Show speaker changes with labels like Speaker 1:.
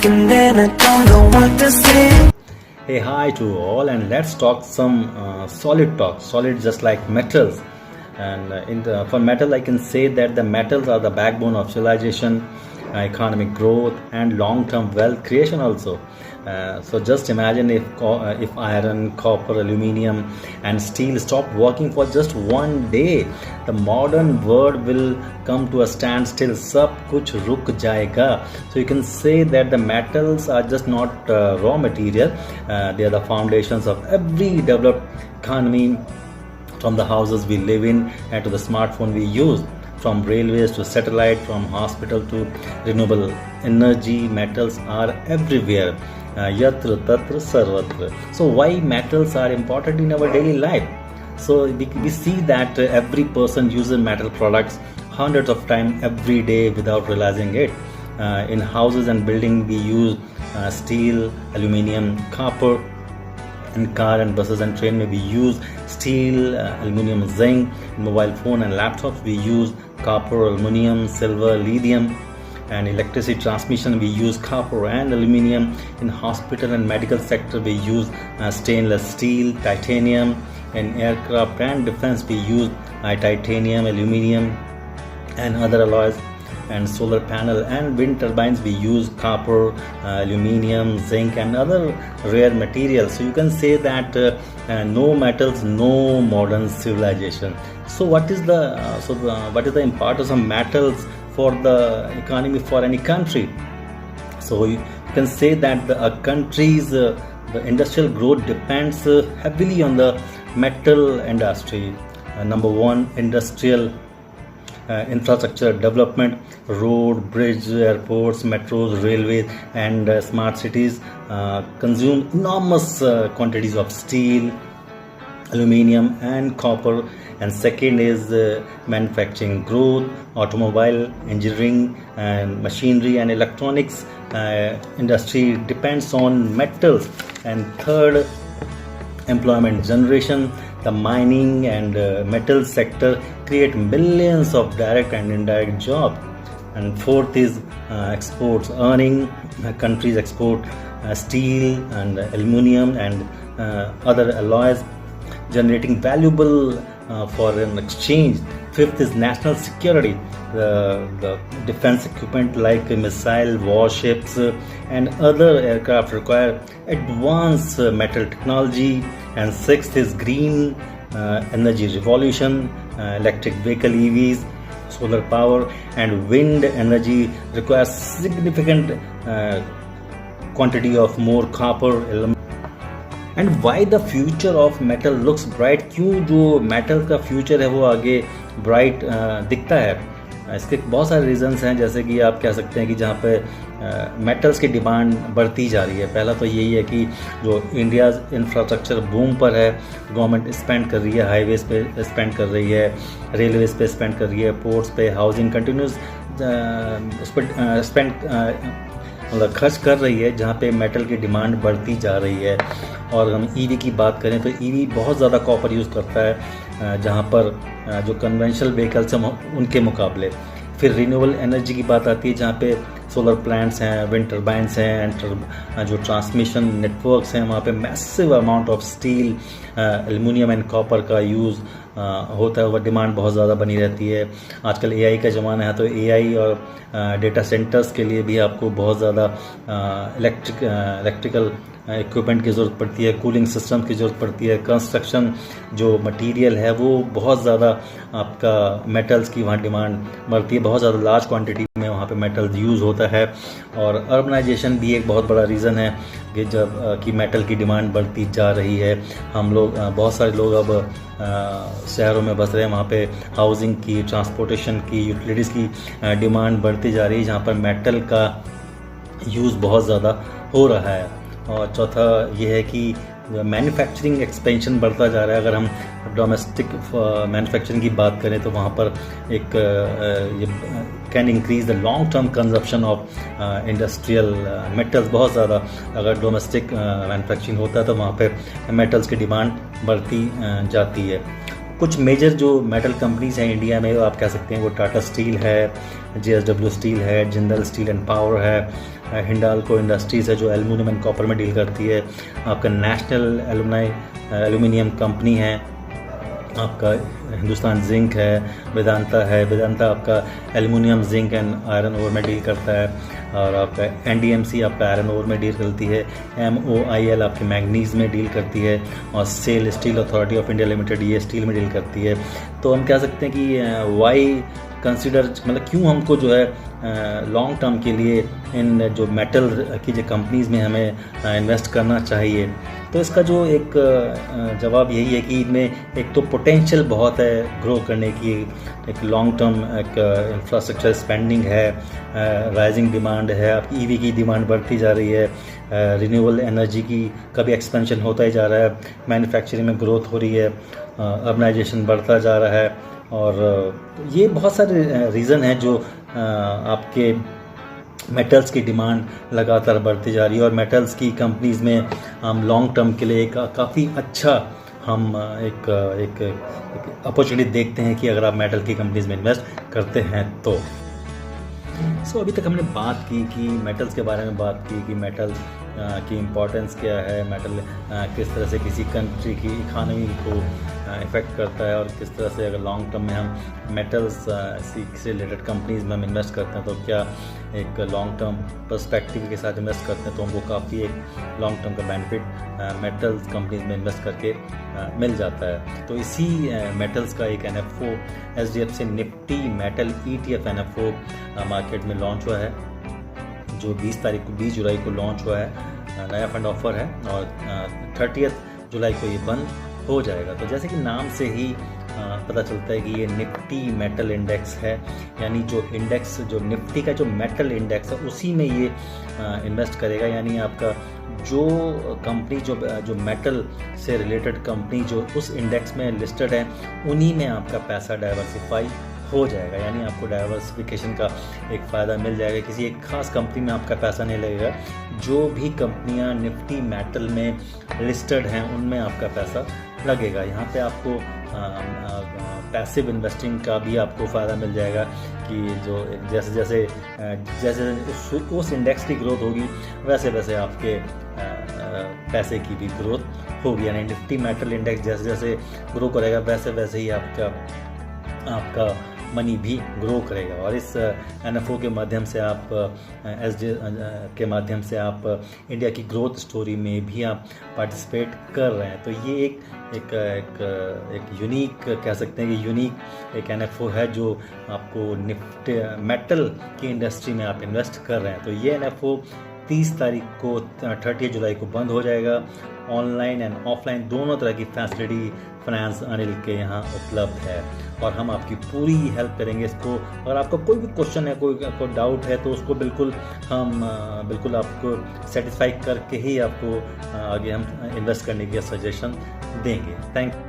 Speaker 1: and then I don't know what to say.
Speaker 2: Hey, hi to all, and let's talk some solid talk. Solid, just like metals. And for metal, I can say that the metals are the backbone of civilization, economic growth, and long-term wealth creation also. So just imagine if iron, copper, aluminium, and steel stopped working for just one day, the modern world will come to a standstill. Sab kuch ruk jayega. So you can say that the metals are just not raw material; they are the foundations of every developed economy. From the houses we live in and to the smartphone we use, from railways to satellite, from hospital to renewable energy, metals are everywhere. Yatra tatra sarvatra. So why metals are important in our daily life? So we see that every person uses metal products hundreds of times every day without realizing it. In houses and buildings we use steel, aluminium, copper. In car and buses and train we use steel, aluminium, zinc. In mobile phone and laptops we use copper, aluminium, silver, lithium. And electricity transmission we use copper and aluminium. In hospital and medical sector we use stainless steel, titanium. In aircraft and defense we use titanium, aluminium and other alloys. And solar panel and wind turbines we use copper, aluminium, zinc and other rare materials. So you can say that no metals, no modern civilization. So what is the importance of metals for the economy for any country? So you can say that a country's the industrial growth depends heavily on the metal industry. Number one, industrial infrastructure development, road, bridge, airports, metros, railways and smart cities consume enormous quantities of steel, aluminium and copper. And second is manufacturing growth, automobile, engineering and machinery and electronics industry depends on metals. And third, employment generation. The mining and metal sector create millions of direct and indirect jobs. And fourth is exports earning. Countries export steel and aluminium and other alloys, generating valuable foreign exchange. Fifth is national security. The defense equipment like missile, warships and other aircraft require advanced metal technology. And sixth is green energy revolution. Electric vehicle EVs, solar power and wind energy requires significant quantity of more copper element. And why the future of metal looks bright? क्यों जो metal का future है वो आगे bright दिखता है? इसके बहुत सारे रीजंस हैं, जैसे कि आप कह सकते हैं कि जहाँ पे मेटल्स की डिमांड बढ़ती जा रही है. पहला तो यही है कि जो इंडिया इंफ्रास्ट्रक्चर बूम पर है, गवर्नमेंट स्पेंड कर रही है, हाईवेज पे स्पेंड कर रही है, रेलवेज पे स्पेंड कर रही है, पोर्ट्स पे, हाउसिंग कंटिन्यूस उस पर स्पेंड मतलब खर्च कर रही है, जहाँ पे मेटल की डिमांड बढ़ती जा रही है. और हम ईवी की बात करें तो ईवी बहुत ज़्यादा कॉपर यूज़ करता है, जहाँ पर जो कन्वेंशनल व्हीकल्स हैं उनके मुकाबले. फिर रिन्यूएबल एनर्जी की बात आती है, जहाँ पे सोलर प्लांट्स हैं, विंड टर्बाइंस हैं एंड जो ट्रांसमिशन नेटवर्क्स हैं वहाँ पे massive amount of steel, aluminium and copper का यूज़ होता है. वह डिमांड बहुत ज़्यादा बनी रहती है. आजकल एआई का ज़माना है, तो एआई और डेटा सेंटर्स के लिए भी आपको बहुत ज़्यादा इलेक्ट्रिकल इक्विपमेंट की ज़रूरत पड़ती है, कूलिंग सिस्टम की ज़रूरत पड़ती है. कंस्ट्रक्शन जो मटेरियल है वो बहुत ज़्यादा आपका मेटल्स की वहाँ डिमांड बढ़ती है, बहुत ज़्यादा लार्ज क्वांटिटी में वहाँ पे मेटल यूज़ होता है. और अर्बनाइजेशन भी एक बहुत बड़ा रीज़न है कि जब कि मेटल की डिमांड बढ़ती जा रही है. हम लोग बहुत सारे लोग अब शहरों में बस रहे हैं, वहाँ पे हाउसिंग की, ट्रांसपोर्टेशन की, यूटिलिटीज़ की डिमांड बढ़ती जा रही है, जहाँ पर मेटल का यूज़ बहुत ज़्यादा हो रहा है. और चौथा ये है कि मैन्युफैक्चरिंग एक्सपेंशन बढ़ता जा रहा है. अगर हम डोमेस्टिक मैन्युफैक्चरिंग की बात करें तो वहाँ पर एक can increase the long term consumption of industrial metals. बहुत ज़्यादा अगर डोमेस्टिक मैन्युफैक्चरिंग होता है तो वहाँ पे मेटल्स की डिमांड बढ़ती जाती है. कुछ मेजर जो मेटल कंपनीज हैं इंडिया में, आप कह सकते हैं वो टाटा स्टील है, JSW स्टील है, जिंदल स्टील एंड पावर है, हिंडाल्को इंडस्ट्रीज़ है जो एल्यूमिनियम एंड कॉपर में डील करती है। आपका नेशनल एल्यूमिनियम कंपनी है, आपका हिंदुस्तान जिंक है, वेदांता आपका aluminium zinc and iron ore में डील करता है, और आपका NDMC आपका आयरन ओर में डील करती है, MOIL आपकी मैग्नीज में डील करती है, और SAIL Steel Authority of India Limited ये स्टील में डील करती है। तो हम कह सकते हैं कि वाई कंसिडर, मतलब क्यों हमको जो है लॉन्ग टर्म के लिए इन जो मेटल की जो कंपनीज़ में हमें इन्वेस्ट करना चाहिए। तो इसका जो एक जवाब यही है कि इनमें एक तो पोटेंशियल बहुत है ग्रो करने की, एक लॉन्ग टर्म एक इंफ्रास्ट्रक्चर स्पेंडिंग है, राइजिंग डिमांड है, आपकी EV की डिमांड बढ़ती जा रही है, रिन्यूएबल एनर्जी का भी एक्सपेंशन होता ही जा रहा है, मैन्युफैक्चरिंग में ग्रोथ हो रही है, अर्बनाइजेशन बढ़ता जा रहा है, और ये बहुत सारे रीज़न हैं जो आपके मेटल्स की डिमांड लगातार बढ़ती जा रही है। और मेटल्स की कंपनीज़ में हम लॉन्ग टर्म के लिए काफ़ी अच्छा हम एक अपॉर्चुनिटी देखते हैं कि अगर आप मेटल की कंपनीज़ में इन्वेस्ट करते हैं तो। अभी तक हमने बात की कि मेटल्स के बारे में बात की कि मेटल की इम्पोर्टेंस क्या है, मेटल किस तरह से किसी कंट्री की इकानमी को इफ़ेक्ट करता है, और किस तरह से अगर लॉन्ग टर्म में हम मेटल्स से रिलेटेड कंपनीज़ में हम इन्वेस्ट करते हैं तो क्या एक लॉन्ग टर्म पर्सपेक्टिव के साथ इन्वेस्ट करते हैं तो हमको काफ़ी एक लॉन्ग टर्म का बेनिफिट मेटल्स कंपनीज़ में इन्वेस्ट करके मिल जाता है। तो इसी मेटल्स का एक NFO HDFC Nifty metal ETF NFO market में लॉन्च हुआ है, जो 20 जुलाई को लॉन्च हुआ है। नया फंड ऑफर है और 30 जुलाई को ये बंद हो जाएगा। तो जैसे कि नाम से ही पता चलता है कि ये निफ्टी मेटल इंडेक्स है, यानी जो इंडेक्स जो निफ्टी का जो मेटल इंडेक्स है उसी में ये इन्वेस्ट करेगा। यानी आपका जो कंपनी जो मेटल से रिलेटेड कंपनी जो उस इंडेक्स में लिस्टेड है उन्हीं में आपका पैसा डाइवर्सिफाई हो जाएगा, यानी आपको डाइवर्सिफिकेशन का एक फ़ायदा मिल जाएगा। किसी एक खास कंपनी में आपका पैसा नहीं लगेगा, जो भी कंपनियां निफ्टी मेटल में लिस्टेड हैं उनमें आपका पैसा लगेगा। यहाँ पे आपको पैसिव इन्वेस्टिंग का भी आपको फ़ायदा मिल जाएगा कि जो जैसे उस इंडेक्स की ग्रोथ होगी वैसे वैसे आपके पैसे की भी ग्रोथ होगी। यानी निफ्टी मेटल इंडेक्स जैसे जैसे ग्रो करेगा वैसे वैसे ही आपका मनी भी ग्रो करेगा। और इस NFO के माध्यम से आप के माध्यम से आप इंडिया की ग्रोथ स्टोरी में भी आप पार्टिसिपेट कर रहे हैं। तो ये एक यूनिक कह सकते हैं कि यूनिक एक NFO है जो आपको निफ्टी मेटल की इंडस्ट्री में आप इन्वेस्ट कर रहे हैं। तो ये NFO 30 तारीख को 30 जुलाई को बंद हो जाएगा। ऑनलाइन एंड ऑफलाइन दोनों तरह की फैसिलिटी फाइनेंस अनिल के यहाँ उपलब्ध है और हम आपकी पूरी हेल्प करेंगे इसको। अगर आपका कोई भी क्वेश्चन है, कोई डाउट है तो उसको हम बिल्कुल आपको सेटिस्फाई करके ही आपको आगे हम इन्वेस्ट करने की सजेशन देंगे। Thank you.